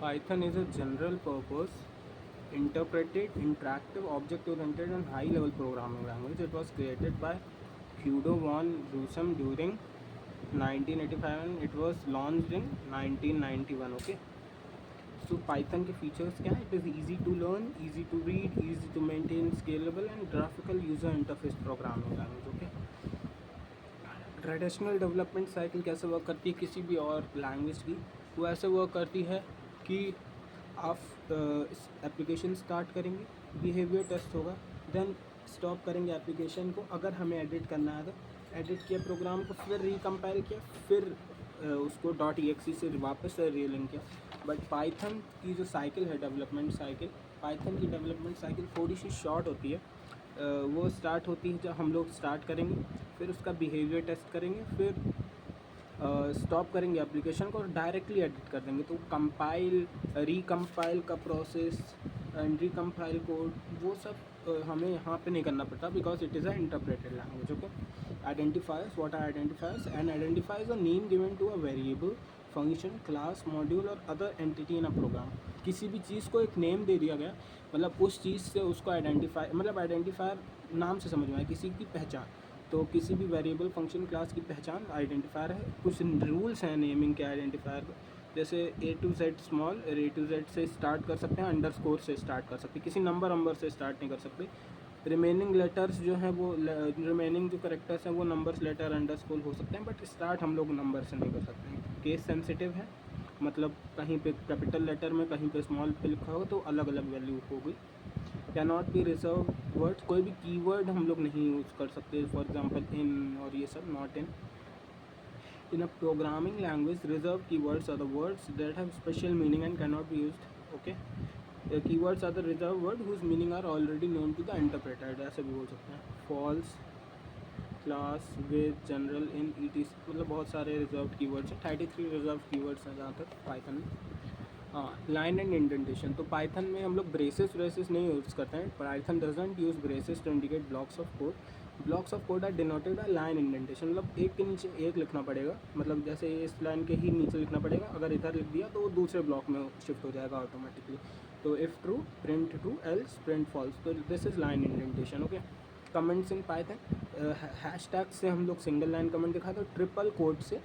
Python is a general purpose, interpreted, interactive, object-oriented and high-level programming language. It was created by Hugo von Rossum during 1985 and it was launched in 1991. Okay. So Python के features क्या है? It is easy to learn, easy to read, easy to maintain, scalable and graphical user interface programming language. Okay. Traditional development cycle कैसे work करती है किसी भी और language की? वो ऐसे वर्क करती है कि आप एप्लीकेशन स्टार्ट करेंगे, बिहेवियर टेस्ट होगा, देन स्टॉप करेंगे एप्लीकेशन को। अगर हमें एडिट करना है तो एडिट किया प्रोग्राम को, फिर रिकम्पाइल किया, फिर उसको .exe से वापस से रीलिंक किया। बट पाइथन की जो साइकिल है, डेवलपमेंट साइकिल, पाइथन की डेवलपमेंट साइकिल थोड़ी सी शॉर्ट होती है। वो स्टार्ट होती है जब हम लोग स्टार्ट करेंगे, फिर उसका बिहेवियर टेस्ट करेंगे, फिर स्टॉप करेंगे एप्लीकेशन को और डायरेक्टली एडिट कर देंगे। तो कंपाइल, रिकम्पाइल का प्रोसेस एंड रिकम्पाइल कोड, वो सब हमें यहाँ पे नहीं करना पड़ता, because it is a interpreted language. Okay. Identifiers, what are identifiers? And identifiers a name given to a variable, function, class, module और other entity in a program. किसी भी चीज़ को एक नेम दे दिया गया, मतलब उस चीज़ से उसको आइडेंटिफाई, मतलब आइडेंटिफायर नाम से समझ में आए, किसी की पहचान। तो किसी भी वेरिएबल, फंक्शन, क्लास की पहचान आइडेंटिफायर है। कुछ रूल्स हैं नेमिंग के आइडेंटिफायर को, जैसे A to Z small, A to Z से स्टार्ट कर सकते हैं, अंडरस्कोर से स्टार्ट कर सकते हैं, किसी नंबर से स्टार्ट नहीं कर सकते। रिमेनिंग लेटर्स जो हैं वो, रिमेनिंग जो करेक्टर्स हैं वो नंबर्स, लेटर, अंडरस्कोर हो सकते हैं, बट स्टार्ट हम लोग नंबर से नहीं कर सकते हैं। केस सेंसिटिव है, मतलब कहीं पे कैपिटल लेटर में, कहीं पे स्मॉल पे लिखा हो तो अलग अलग वैल्यू होगी। Can not be reserve words, कोई भी कीवर्ड हम लोग नहीं यूज़ कर सकते, फॉर एग्जांपल इन और ये सब, not in. In a programming language, reserved keywords are the words that have special meaning and cannot be used. Okay. Keywords are the reserved word whose meaning are already known to the interpreter. ऐसे भी बोल सकते हैं। False, class, with, general, in, ETC, मतलब बहुत सारे reserve keywords हैं। 33 reserve keywords हैं जहाँ तक पाइथन में। हाँ, लाइन एंड इंडेंटेशन, तो पाइथन में हम लोग ब्रेसेस व्रेसेस नहीं यूज़ करते हैं। Python doesn't use braces to indicate blocks of code. Blocks of code are denoted by line indentation, मतलब एक के नीचे एक लिखना पड़ेगा, मतलब जैसे इस लाइन के ही नीचे लिखना पड़ेगा, अगर इधर लिख दिया तो वो दूसरे ब्लॉक में शिफ्ट हो जाएगा ऑटोमेटिकली। तो if true print true, else print false, तो this is line indentation. Okay. Comments in Python, hash tag से हम लोग सिंगल लाइन कमेंट दिखाते हैं, ट्रिपल कोड से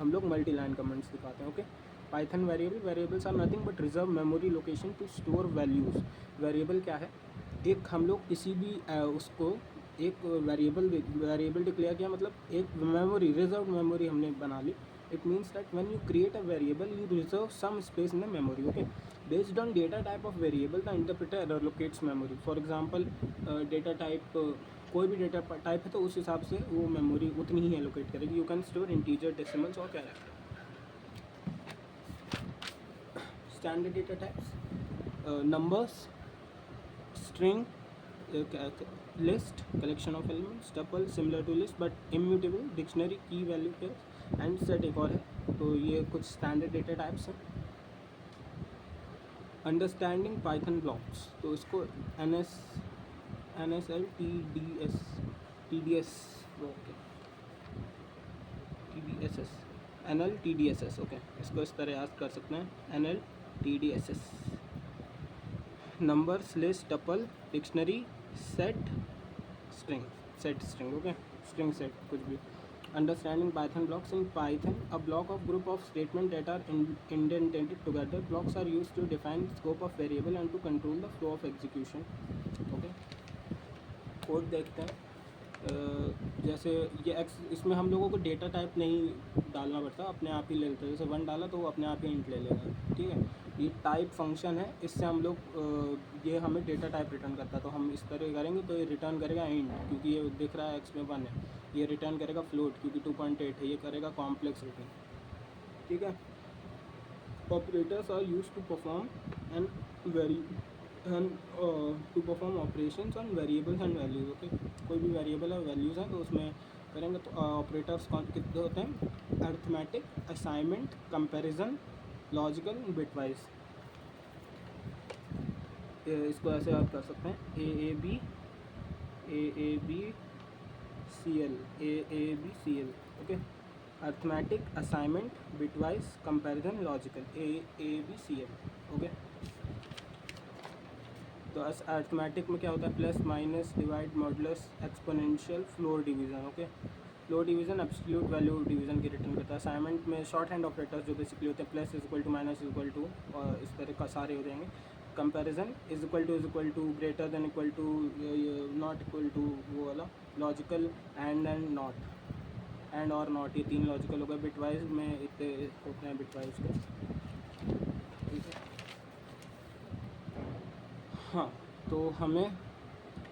हम लोग मल्टी लाइन कमेंट्स दिखाते हैं। Okay. Python variable, variables are nothing but reserve memory location to store values. Variable क्या है? एक हम लोग किसी भी उसको एक वेरिएबल डिक्लेयर किया, मतलब एक मेमोरी, रिजर्व मेमोरी हमने बना ली। It means that when you create a variable you reserve some space in the memory. Okay. Based on data type of variable the interpreter allocates memory. For example data type, कोई भी data type है तो उस हिसाब से वो memory उतनी ही allocate करेगी। You can store integer, decimals और character. Standard data types, numbers, string, list, collection of elements, tuple, similar to list but immutable, dictionary, key value pairs and set एक और है। तो ये कुछ स्टैंडर्ड डेटा टाइप्स हैं। Understanding Python blocks, तो इसको NSL TDS okay, TDSS, NL TDSS। Okay, इसको इस तरह याद कर सकते हैं, NL TDSS। Numbers, list, tuple, dictionary, set, string, set string. Okay, string set कुछ भी। Understanding Python blocks in Python, a block of group of statement that are indented together. Blocks are used to define scope of variable and to control the flow of execution. Okay, code देखते हैं। जैसे ये x, इसमें हम लोगों को data type नहीं डालना पड़ता, अपने आप ही ले लेते हैं। जैसे 1 डाला तो वो अपने आप ही इंट ले लेगा, ठीक है। ये टाइप फंक्शन है, इससे हम लोग ये हमें डेटा टाइप रिटर्न करता है। तो हम इस तरह करेंगे तो ये रिटर्न करेगा इंट, क्योंकि ये दिख रहा है एक्स में 1 है। ये रिटर्न करेगा फ्लोट, क्योंकि 2.8 है। ये करेगा कॉम्प्लेक्स रिटर्न, ठीक है। Operators are used to perform and very to perform operations on variables and values. Okay, कोई भी वेरिएबल है, वैल्यूज़ हैं, तो उसमें करेंगे तो ऑपरेटर्स कितने होते हैं? Arithmetic, assignment, comparison, logical, bitwise. इसको ऐसे याद कर सकते हैं, AAB CL, AAB CL। Okay, arithmetic, assignment, bitwise, comparison, logical, ABCM। Okay, तो अर्थमेटिक में क्या होता है, plus minus divide modulus exponential floor division. Okay, floor division absolute value division की रिटर्न करता है। असाइनमेंट में शॉर्ट हैंड ऑपरेटर्स जो बेसिकली होते हैं, plus is equal to, minus is equal to, और इस तरह का सारे हो जाएंगे। Comparison is equal to, greater than equal to, not equal to, वो वाला। लॉजिकल एंड नॉट, एंड और नॉट, ये तीन लॉजिकल हो गए। बिटवाइज में इतने होते हैं बिटवाइज के, ठीक है। हाँ, तो हमें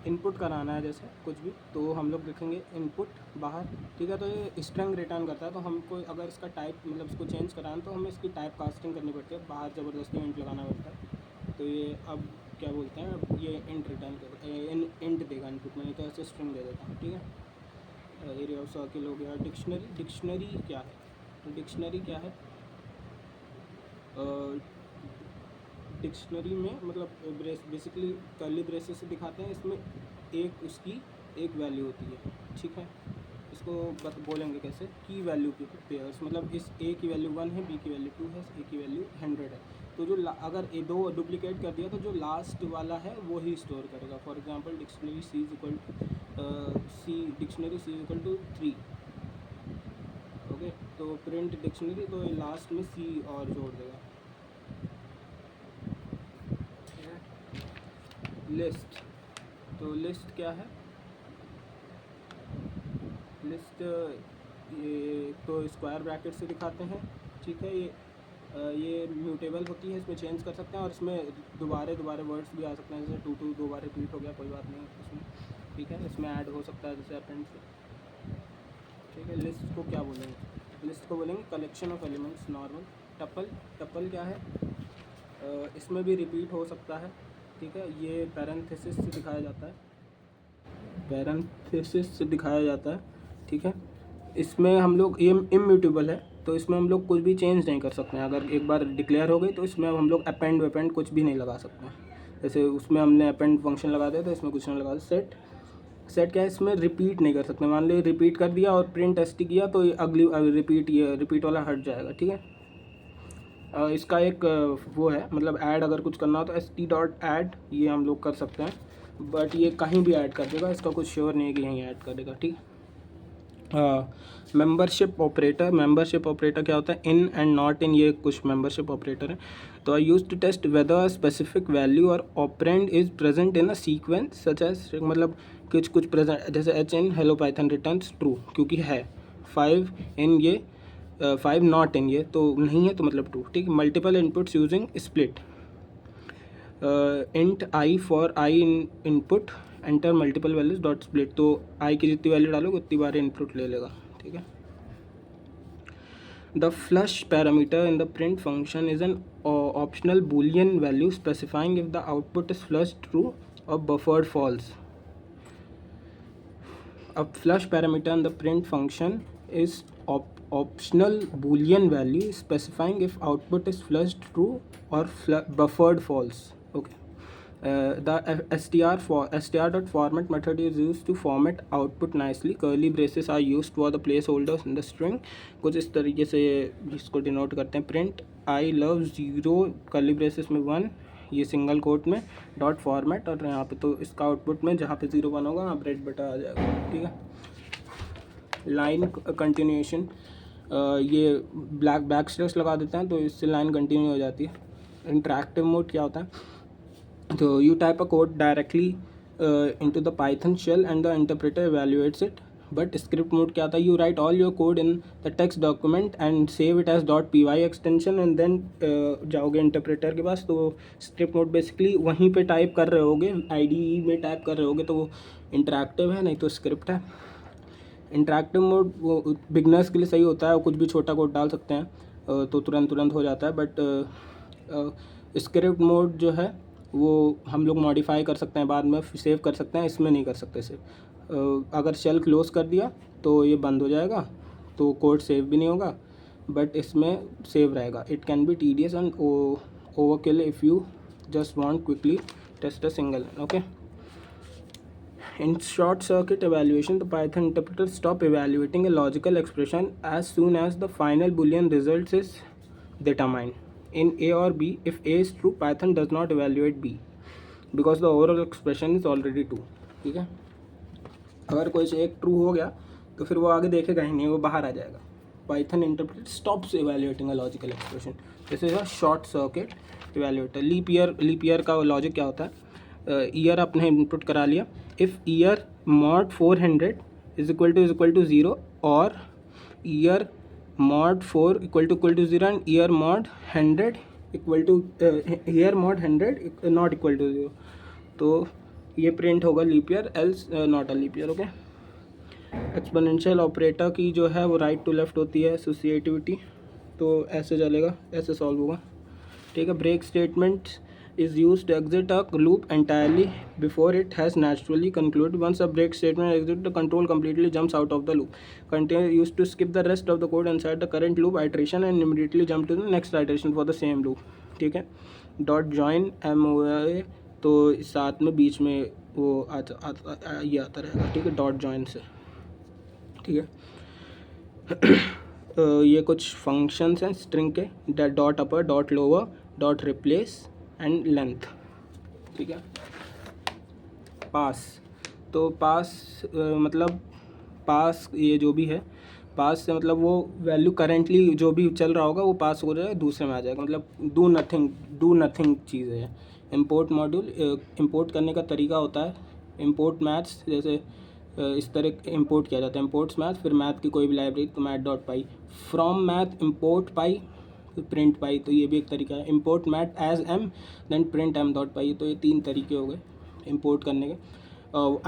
इनपुट कराना है जैसे कुछ भी, तो हम लोग लिखेंगे इनपुट बाहर, ठीक है। तो ये स्ट्रिंग रिटर्न करता है, तो हमको अगर इसका टाइप मतलब इसको चेंज कराना तो हमें इसकी टाइप कास्टिंग करनी पड़ती है, बाहर ज़बरदस्ती इंट लगाना पड़ता है। तो ये अब क्या बोलते हैं, अब ये इंट रिटर्न कर इंट देगा इनपुट में, नहीं तो ऐसे स्ट्रिंग दे देता है, ठीक है। एरिया ऑफ सर्किल हो गया। डिक्शनरी, डिक्शनरी क्या है, तो डिक्शनरी क्या है, डिक्शनरी में मतलब बेसिकली कर्ली ब्रेसेस से दिखाते हैं, इसमें एक उसकी एक वैल्यू होती है, ठीक है। इसको बोलेंगे कैसे, की वैल्यू की पेयर्स, मतलब इस ए की वैल्यू 1 है, बी की वैल्यू 2 है, ए की वैल्यू 100 है। तो जो अगर ए दो डुप्लीकेट कर दिया तो जो लास्ट वाला है वो ही स्टोर करेगा। For example dictionary C is equal dictionary C is equal to 3। Okay, तो प्रिंट डिक्शनरी, तो लास्ट में सी और जोड़ देगा। लिस्ट, तो लिस्ट क्या है, लिस्ट ये तो स्क्वायर ब्रैकेट से दिखाते हैं, ठीक है। ये म्यूटेबल होती है, इसमें चेंज कर सकते हैं, और इसमें दोबारा वर्ड्स भी आ सकते हैं, जैसे टू दो बार रिपीट हो गया, कोई बात नहीं इसमें, ठीक है। इसमें ऐड हो सकता है जैसे अपेंड से, ठीक है। लिस्ट को क्या बोलेंगे, लिस्ट को बोलेंगे collection of elements normal. Tuple, tuple क्या है, इसमें भी रिपीट हो सकता है, ठीक है। ये पैरेंथेसिस से दिखाया जाता है, पैरेंथेसिस से दिखाया जाता है, ठीक है। इसमें हम लोग, ये इम्यूटेबल है, तो इसमें हम लोग कुछ भी चेंज नहीं कर सकते हैं। अगर एक बार डिक्लेयर हो गई तो इसमें हम लोग अपेंड वेपेंड कुछ भी नहीं लगा सकते हैं। जैसे उसमें हमने अपेंड फंक्शन लगा दिया तो इसमें कुछ नहीं लगा। सेट, सेट क्या है, इसमें रिपीट नहीं कर सकते। मान लो रिपीट कर दिया और प्रिंट एसटी किया तो ये अगली रिपीट, ये रिपीट वाला हट जाएगा, ठीक है। इसका एक वो है, मतलब ऐड अगर कुछ करना हो तो st.add ये हम लोग कर सकते हैं, बट ये कहीं भी ऐड कर देगा, इसका कुछ श्योर नहीं है कि यहीं ऐड कर देगा, ठीक। मेंबरशिप ऑपरेटर, मेंबरशिप ऑपरेटर क्या होता है, इन एंड नॉट इन, ये कुछ मेंबरशिप ऑपरेटर है। तो I use to test whether specific value और operand is present in a sequence such as, मतलब कुछ प्रेजेंट, जैसे H in hello Python returns true क्योंकि है, 5 इन ये 5 नॉट इन ये तो नहीं है, तो मतलब 2, ठीक। Multiple inputs using split, int I for I in input, enter multiple values dot split, तो आई की जितनी वैल्यू डालोगे उतनी बार इनपुट ले लेगा, ठीक है। The flush parameter in the print function is an optional Boolean value specifying if the output is flush true और buffered false. A flush parameter in the print function is optional boolean value specifying if output is flushed true or buffered false. Okay. The str.format method is used to format output nicely. Curly braces are used for the placeholders in the string. कुछ इस तरीके से इसको denote करते हैं। Print I love 0 curly braces में 1, ये single quote में डॉट फॉर्मेट, और यहाँ पे तो इसका आउटपुट में जहाँ पे 0 1 होगा वहाँ ब्रेड बटा आ जाएगा, ठीक है। लाइन कंटिन्यूएशन, ये बैक स्लैश लगा देते हैं तो इससे लाइन कंटिन्यू हो जाती है। इंटरेक्टिव मोड क्या होता है, तो you type a code directly into the Python shell and the interpreter evaluates it. But script mode क्या था, you write all your code in the text document and save it as .py extension and then जाओगे interpreter के पास। तो script mode basically वहीं पे type कर रहे होगे, IDE में टाइप कर रहे होगे, तो वो इंटरेक्टिव है, नहीं तो स्क्रिप्ट है। इंटरेक्टिव मोड वो बिगनर्स के लिए सही होता है, वो कुछ भी छोटा कोड डाल सकते हैं तो तुरंत हो जाता है। बट स्क्रिप्ट मोड जो है वो हम लोग मॉडिफाई कर सकते हैं, बाद में सेव कर सकते हैं, इसमें नहीं कर सकते सेव। अगर शेल क्लोज कर दिया तो ये बंद हो जाएगा, तो कोड सेव भी नहीं होगा, बट इसमें सेव रहेगा। It can be tedious and overkill if you just want quickly test a single, okay. In short circuit evaluation, the Python interpreter stop evaluating a logical expression as soon as the final Boolean result is determined. In A or B, if A is true, Python does not evaluate B because the overall expression is already true. ठीक है, अगर कोई से एक true हो गया तो फिर वो आगे देखेगा ही नहीं, वो बाहर आ जाएगा. Python interpreter stops evaluating a logical expression. This is a short circuit evaluator. Leap year का लॉजिक क्या होता है? ईयर आपने इनपुट करा लिया. If year mod 400 is equal to 0 और year mod 4 equal to 0 and year mod 100 equal to year mod 100 not equal to 0, तो ये प्रिंट होगा leap year, else not a leap year. Okay. Exponential operator की जो है वो right to left होती है, एसोसिएटिविटी, तो ऐसे चलेगा, ऐसे सॉल्व होगा. ठीक है. Break statement is used to exit a loop entirely before it has naturally concluded. Once a break statement exits, the control completely jumps out of the loop. Continue used to skip the rest of the code inside the current loop iteration and immediately jump to the next iteration for the same loop. ठीक है. Dot join MOA, तो साथ में बीच में वो ये आता रहेगा. ठीक है, डॉट जॉइन से. ठीक है. ये कुछ फंक्शंस हैं स्ट्रिंग के, dot upper, dot lower, dot replace and length. ठीक है. पास, तो पास मतलब पास ये जो भी है, पास से मतलब वो वैल्यू करेंटली जो भी चल रहा होगा वो पास हो जाएगा, दूसरे में आ जाएगा. मतलब डू नथिंग चीज़ है. इंपोर्ट मॉड्यूल, इंपोर्ट करने का तरीका होता है इंपोर्ट मैथ्स, जैसे इस तरह इंपोर्ट किया जाता है. इंपोर्ट्स मैथ, फिर मैथ की कोई भी लाइब्रेरी, तो math dot pi. From math import pi, print pi, तो ये भी एक तरीका है. Import math as M, then print M dot pi. तो ये 3 तरीके हो गए इंपोर्ट करने के.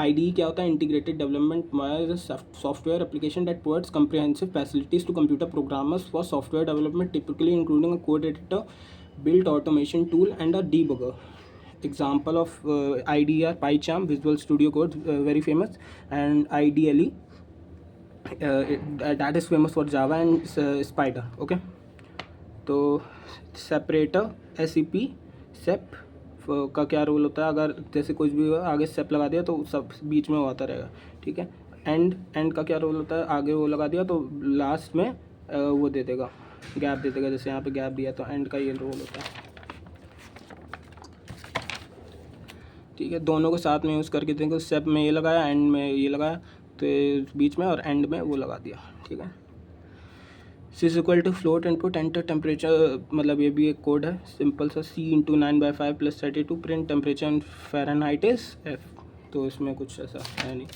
IDE क्या होता है? Integrated development software application that provides comprehensive facilities to computer programmers for software development, typically including a code editor, built automation tool and a debugger. Example of IDE are PyCharm, Visual Studio Code, very famous, and IDLE, that is famous for Java, and Spider. Okay. तो separator, SEP, सेप का क्या role होता है? अगर जैसे कुछ भी आगे सेप लगा दिया तो सब बीच में वो आता रहेगा. ठीक है. एंड का क्या रोल होता है? आगे वो लगा दिया तो लास्ट में वो दे देगा, गैप दे देगा. जैसे यहाँ पे गैप दिया तो एंड का ये रोल होता है. ठीक है. दोनों को साथ में यूज़ करके देखो, सेप में ये लगाया, एंड में ये लगाया, तो बीच में और एंड में वो लगा दिया. ठीक है. C equal to float input enter temperature, मतलब ये भी एक कोड है सिंपल सा. C into 9/5 + 32 print temperature in Fahrenheit is F. तो इसमें कुछ ऐसा है नहीं,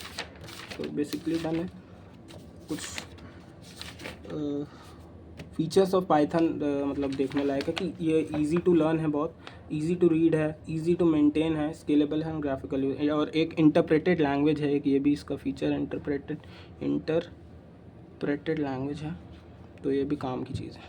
तो बेसिकली डन है. कुछ फीचर्स ऑफ पाइथन मतलब देखने लायक है कि ये इजी टू लर्न है, बहुत इजी टू रीड है, इजी टू मेंटेन है, स्केलेबल है, ग्राफिकल, और एक इंटरप्रेटेड लैंग्वेज है. एक ये भी इसका फीचर, इंटरप्रेटेड लैंग्वेज है, तो ये भी काम की चीज़ है.